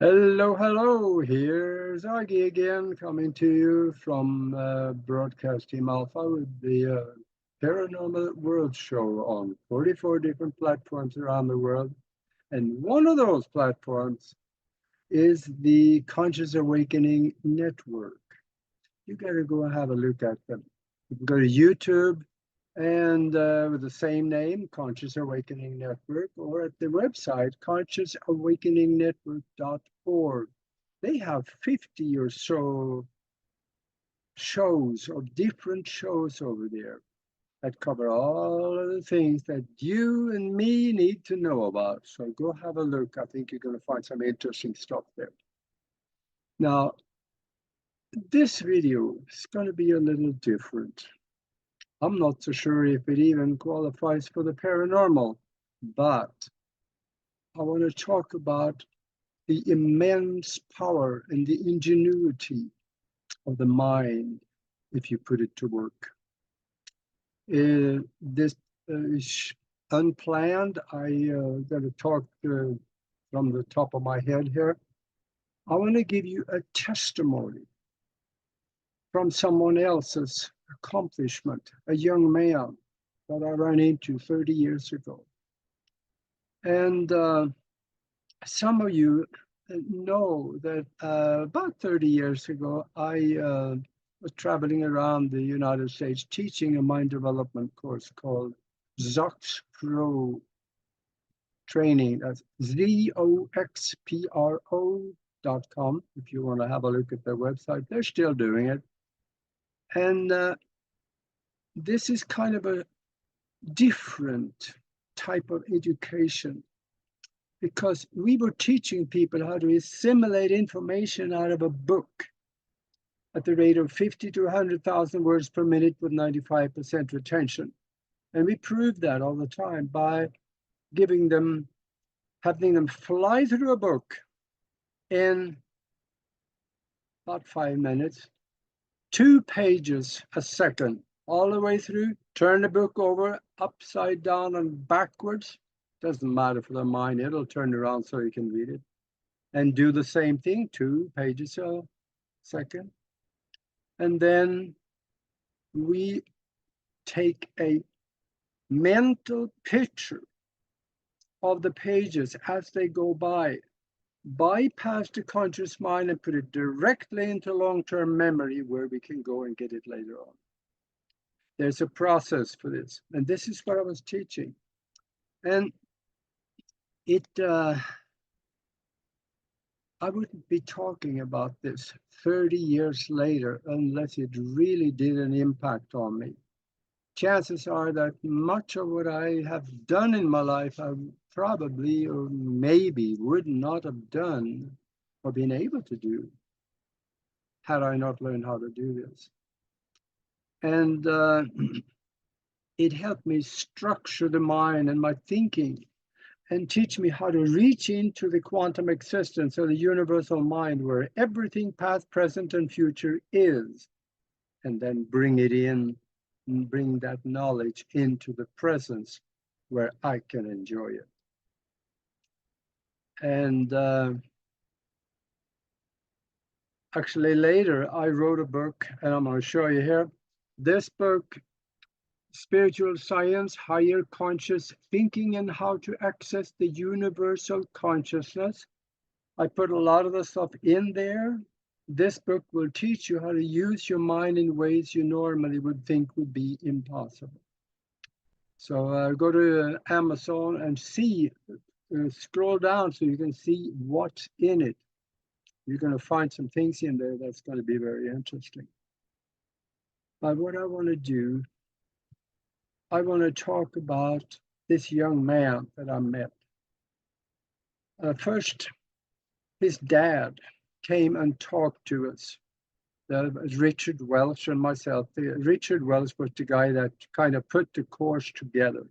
Hello, hello. Here's Aage again, coming to you from Broadcast Team Alpha with the Paranormal World Show on 44 different platforms around the world. And one of those platforms is the Conscious Awakening Network. You got to go and have a look at them. You can go to YouTube and with the same name, Conscious Awakening Network, or at the website, consciousawakeningnetwork.org. They have 50 or so shows, or different shows over there that cover all of the things that you and me need to know about. So go have a look. I think you're going to find some interesting stuff there. Now, this video is going to be a little different. I'm not so sure if it even qualifies for the paranormal, but I want to talk about the immense power and the ingenuity of the mind if you put it to work. This is unplanned. I got to talk from the top of my head here. I want to give you a testimony from someone else's accomplishment, a young man that I ran into 30 years ago. And some of you know that about 30 years ago, I was traveling around the United States teaching a mind development course called Zoxpro training. That's ZOXPRO.com. If you want to have a look at their website, they're still doing it. And this is kind of a different type of education because we were teaching people how to assimilate information out of a book at the rate of 50 to 100,000 words per minute with 95% retention. And we proved that all the time by having them fly through a book in about 5 minutes, 2 pages a second, all the way through, turn the book over upside down and backwards. Doesn't matter for the mind, it'll turn around so you can read it. And do the same thing, 2 pages a second. And then we take a mental picture of the pages as they go by, bypass the conscious mind and put it directly into long-term memory where we can go and get it later on. There's a process for this. And this is what I was teaching. And I wouldn't be talking about this 30 years later unless it really did an impact on me. Chances are that much of what I have done in my life, I probably or maybe would not have done or been able to do had I not learned how to do this. And it helped me structure the mind and my thinking and teach me how to reach into the quantum existence or the universal mind where everything past, present, and future is, and then bring it in and bring that knowledge into the presence where I can enjoy it. And actually later I wrote a book, and I'm going to show you here. This book, Spiritual Science, Higher Conscious Thinking and How to Access the Universal Consciousness. I put a lot of the stuff in there. This book will teach you how to use your mind in ways you normally would think would be impossible. So go to Amazon and see, scroll down so you can see what's in it. You're going to find some things in there that's going to be very interesting. But what I want to do, I want to talk about this young man that I met. First, his dad came and talked to us. Richard Welsh and myself. Richard Welsh was the guy that kind of put the course together.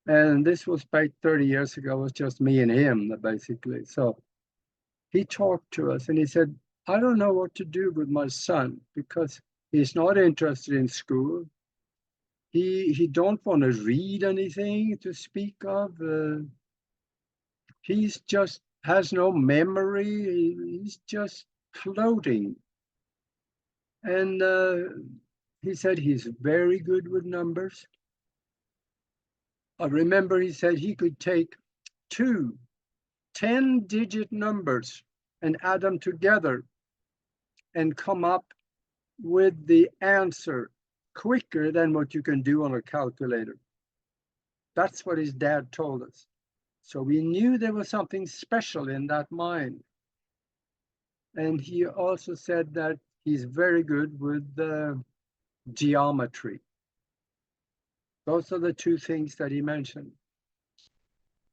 And this was back 30 years ago. It was just me and him, basically. So he talked to us and he said, I don't know what to do with my son because he's not interested in school. He don't want to read anything to speak of. He's just has no memory. He's just floating. And he said he's very good with numbers. I remember he said he could take two 10-digit numbers and add them together and come up with the answer quicker than what you can do on a calculator. That's what his dad told us. So we knew there was something special in that mind. And he also said that he's very good with geometry. Those are the two things that he mentioned.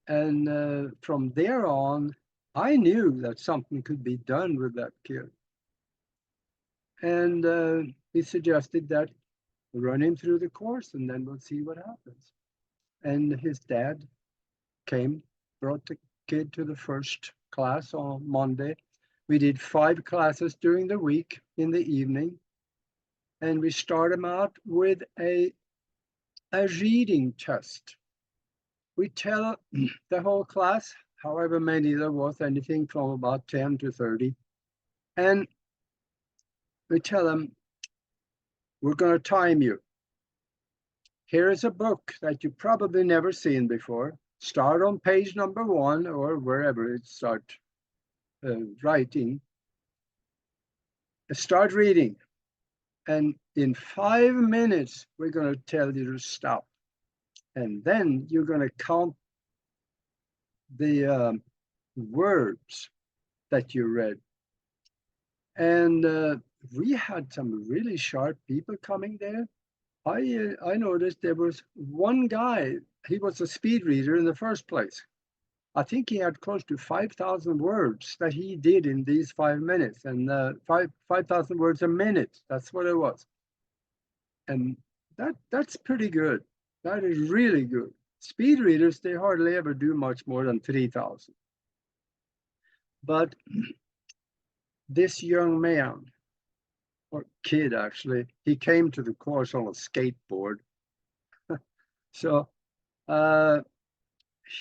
And from there on, I knew that something could be done with that kid. And he suggested that we run him through the course and then we'll see what happens. And his dad came, brought the kid to the first class on Monday. We did 5 classes during the week in the evening. And we start him out with a reading test. We tell the whole class, however many there was, anything from about 10 to 30. And we tell them, we're going to time you. Here is a book that you've probably never seen before. Start on page number 1 or wherever it starts writing. Start reading. And in 5 minutes, we're going to tell you to stop. And then you're going to count the words that you read. And we had some really sharp people coming there. I noticed there was one guy, he was a speed reader in the first place. I think he had close to 5,000 words that he did in these 5 minutes, and 5,000 words a minute. That's what it was. And that's pretty good. That is really good. Speed readers, they hardly ever do much more than 3,000. But this young man, or kid actually, he came to the course on a skateboard. So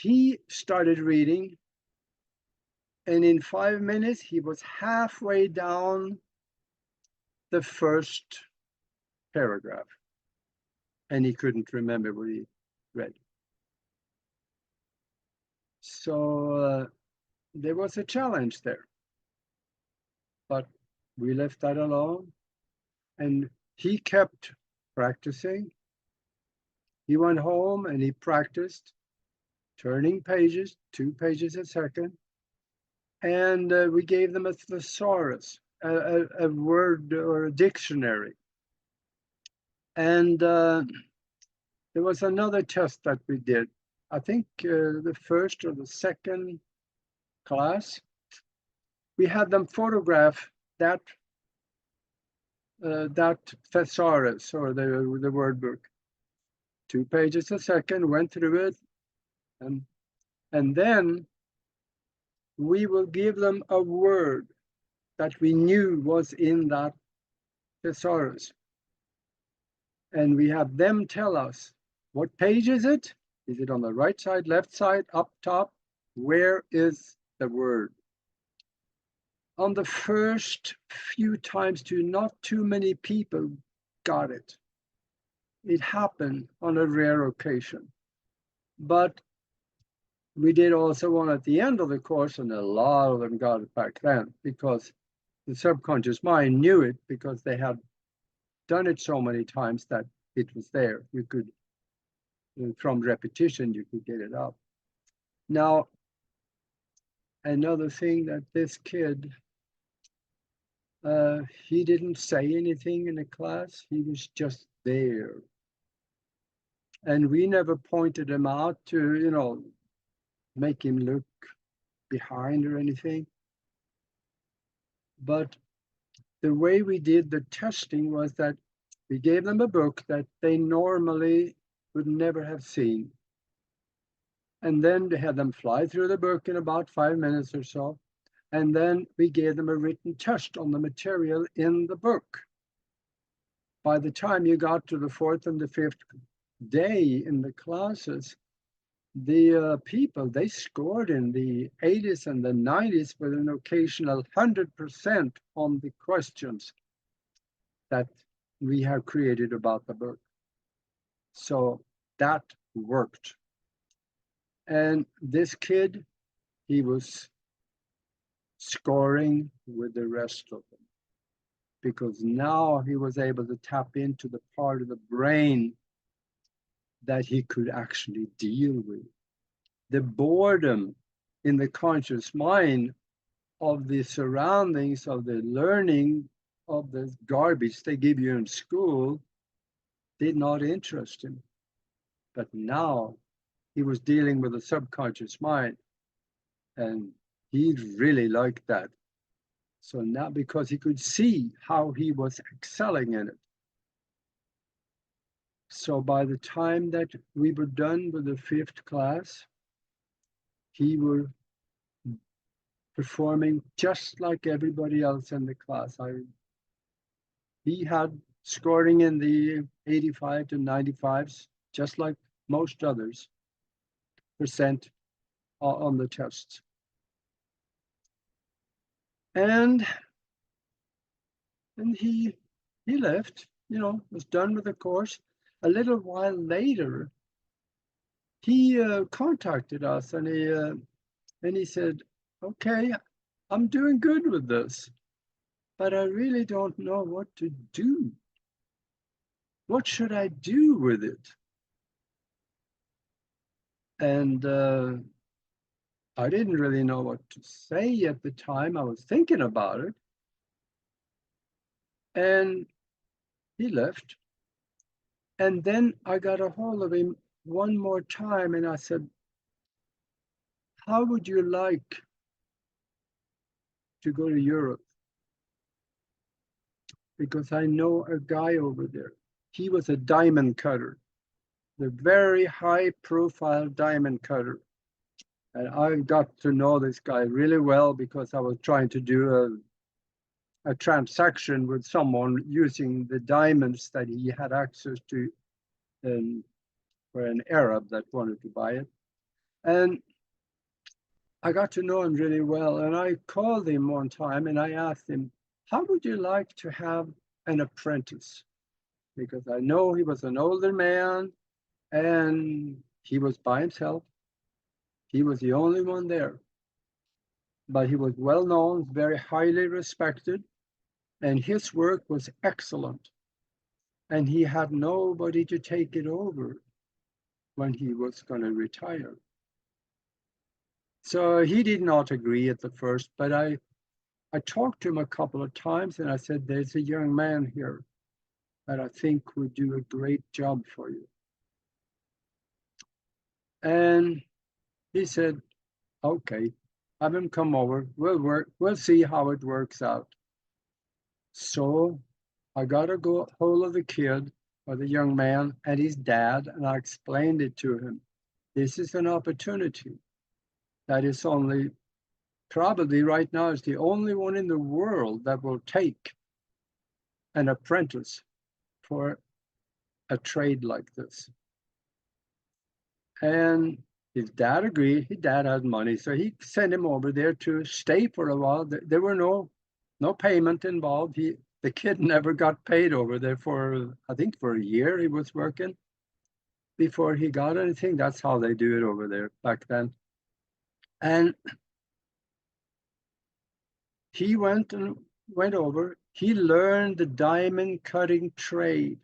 he started reading, and in 5 minutes, he was halfway down the first paragraph, and he couldn't remember what he read. So there was a challenge there, but we left that alone, and he kept practicing. He went home and he practiced turning pages, 2 pages a second, and we gave them a thesaurus, a word or a dictionary. And there was another test that we did. I think the first or the second class, we had them photograph that thesaurus or the word book. 2 pages a second, went through it, and then we will give them a word that we knew was in that thesaurus. And we have them tell us, what page is it? Is it on the right side, left side, up top? Where is the word? On the first few times, not too many people got it. It happened on a rare occasion. But we did also one at the end of the course, and a lot of them got it back then, because the subconscious mind knew it, because they had done it so many times that it was there. You could, from repetition, you could get it up. Now, another thing that this kid, he didn't say anything in the class. He was just there. And we never pointed him out to, make him look behind or anything. But the way we did the testing was that we gave them a book that they normally would never have seen. And then we had them fly through the book in about 5 minutes or so. And then we gave them a written test on the material in the book. By the time you got to the 4th and the 5th day in the classes, the people, they scored in the 80s and the 90s with an occasional 100% on the questions that we have created about the book. So that worked. And this kid, he was scoring with the rest of them because now he was able to tap into the part of the brain that he could actually deal with. The boredom in the conscious mind of the surroundings of the learning of the garbage they give you in school did not interest him. But now he was dealing with a subconscious mind, and he really liked that. So now, because he could see how he was excelling in it. So by the time that we were done with the 5th class, he was performing just like everybody else in the class. He had scoring in the 85 to 95s, just like most others, percent on the tests. And he left, was done with the course. A little while later, he contacted us and he said, okay, I'm doing good with this, but I really don't know what to do. What should I do with it? And I didn't really know what to say at the time. I was thinking about it. And he left. And then I got a hold of him one more time and I said, how would you like to go to Europe? Because I know a guy over there. He was a diamond cutter, the very high profile diamond cutter. And I got to know this guy really well because I was trying to do a transaction with someone using the diamonds that he had access to for an Arab that wanted to buy it. And I got to know him really well. And I called him one time and I asked him, how would you like to have an apprentice? Because I know he was an older man and he was by himself. He was the only one there. But he was well known, very highly respected, and his work was excellent. And he had nobody to take it over when he was going to retire. So he did not agree at the first, but I talked to him a couple of times and I said, there's a young man here that I think would do a great job for you. And he said, okay, have him come over. We'll see how it works out. So I got a hold of the kid or the young man and his dad, and I explained it to him. This is an opportunity that is only, probably right now, is the only one in the world that will take an apprentice for a trade like this. And his dad agreed. His dad had money, so he sent him over there to stay for a while. There were no payment involved. The kid never got paid over there for, I think, for a year he was working before he got anything. That's how they do it over there back then. And he went over. He learned the diamond cutting trade.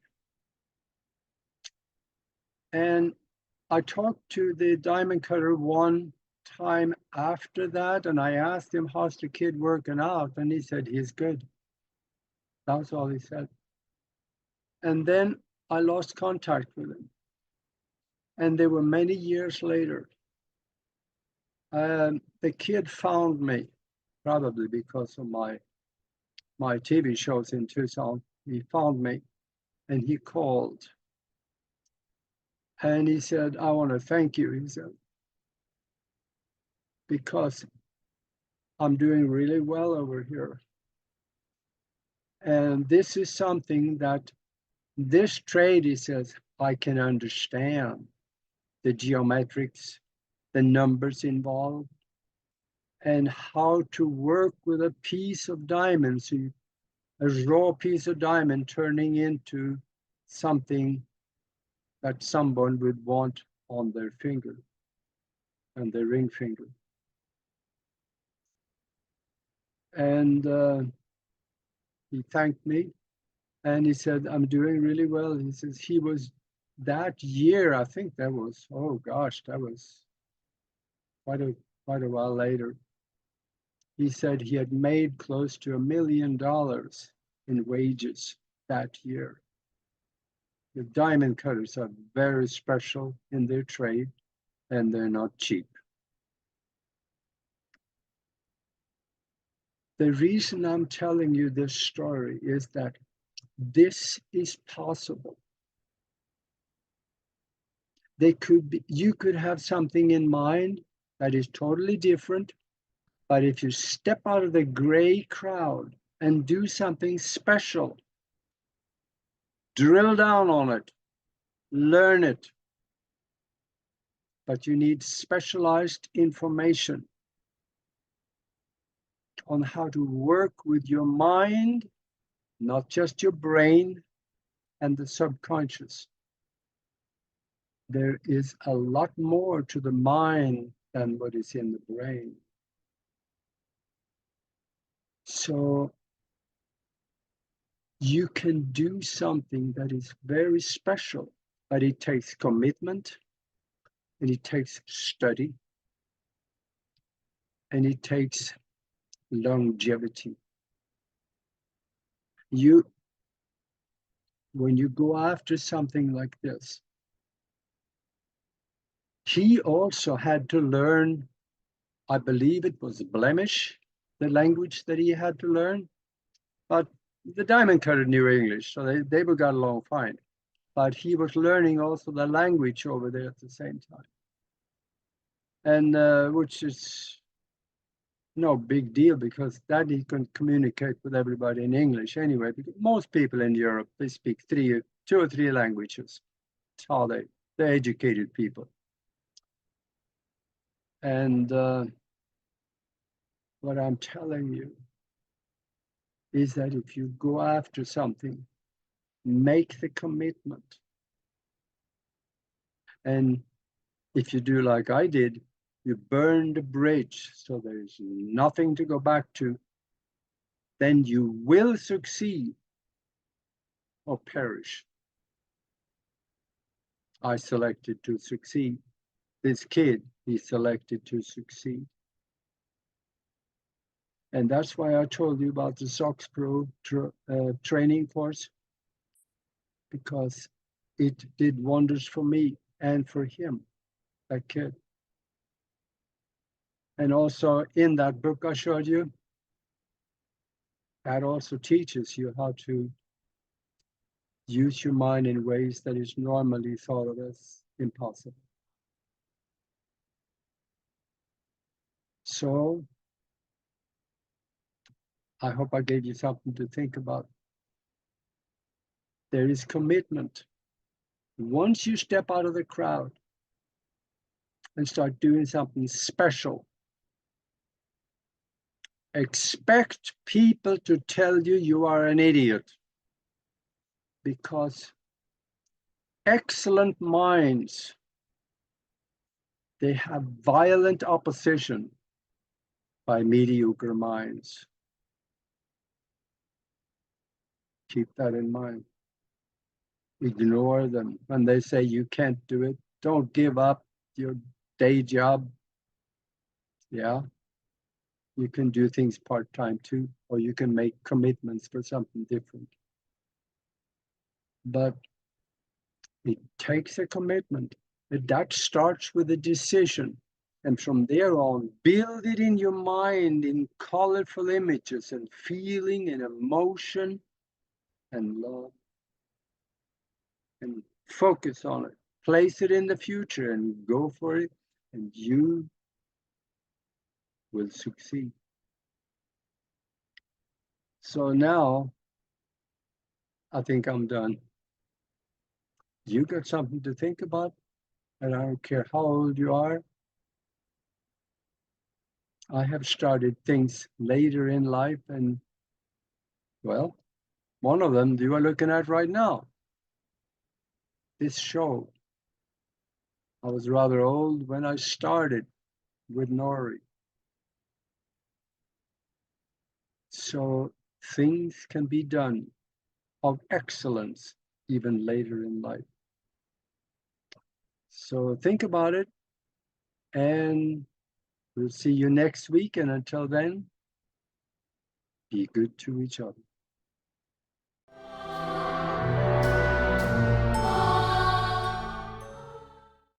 And I talked to the diamond cutter one time after that, and I asked him, how's the kid working out? And he said, he's good. That was all he said. And then I lost contact with him. And they were many years later. The kid found me, probably because of my TV shows in Tucson. He found me and he called. And he said, I want to thank you, he said, because I'm doing really well over here. And this is something that this trade, he says, I can understand. the geometrics, the numbers involved, and how to work with a piece of diamond, so a raw piece of diamond turning into something that someone would want on their finger and their ring finger. And he thanked me and he said, I'm doing really well. He says he was that year, I think that was, oh gosh, that was quite a while later. He said he had made close to $1 million in wages that year. The diamond cutters are very special in their trade and they're not cheap. The reason I'm telling you this story is that this is possible. You could have something in mind that is totally different, but if you step out of the gray crowd and do something special, drill down on it, learn it, but you need specialized information on how to work with your mind, not just your brain and the subconscious. There is a lot more to the mind than what is in the brain. So you can do something that is very special, but it takes commitment, and it takes study, and it takes longevity. When you go after something like this, he also had to learn, I believe it was Blemish, the language that he had to learn, but the diamond cutter knew English, so they got along fine. But he was learning also the language over there at the same time. And which is no big deal, because that he can communicate with everybody in English anyway, because most people in Europe, they speak 2 or 3 languages. That's how they're educated people. And what I'm telling you is that if you go after something, make the commitment. And if you do like I did, you burn the bridge so there's nothing to go back to, then you will succeed or perish. I selected to succeed. This kid, he selected to succeed. And that's why I told you about the SOX Pro training course, because it did wonders for me and for him, that kid. And also in that book I showed you, that also teaches you how to use your mind in ways that is normally thought of as impossible. So I hope I gave you something to think about. There is commitment. Once you step out of the crowd and start doing something special, expect people to tell you you are an idiot, because excellent minds, they have violent opposition by mediocre minds. Keep that in mind. Ignore them when they say you can't do it. Don't give up your day job. Yeah, you can do things part-time too, or you can make commitments for something different. But it takes a commitment. That starts with a decision. And from there on, build it in your mind in colorful images and feeling and emotion and love. And focus on it. Place it in the future and go for it, and you will succeed. So now, I think I'm done. You got something to think about? and I don't care how old you are. I have started things later in life, and well, one of them you are looking at right now. This show. I was rather old when I started with Nori. So things can be done of excellence even later in life. So think about it, and we'll see you next week. And until then, be good to each other.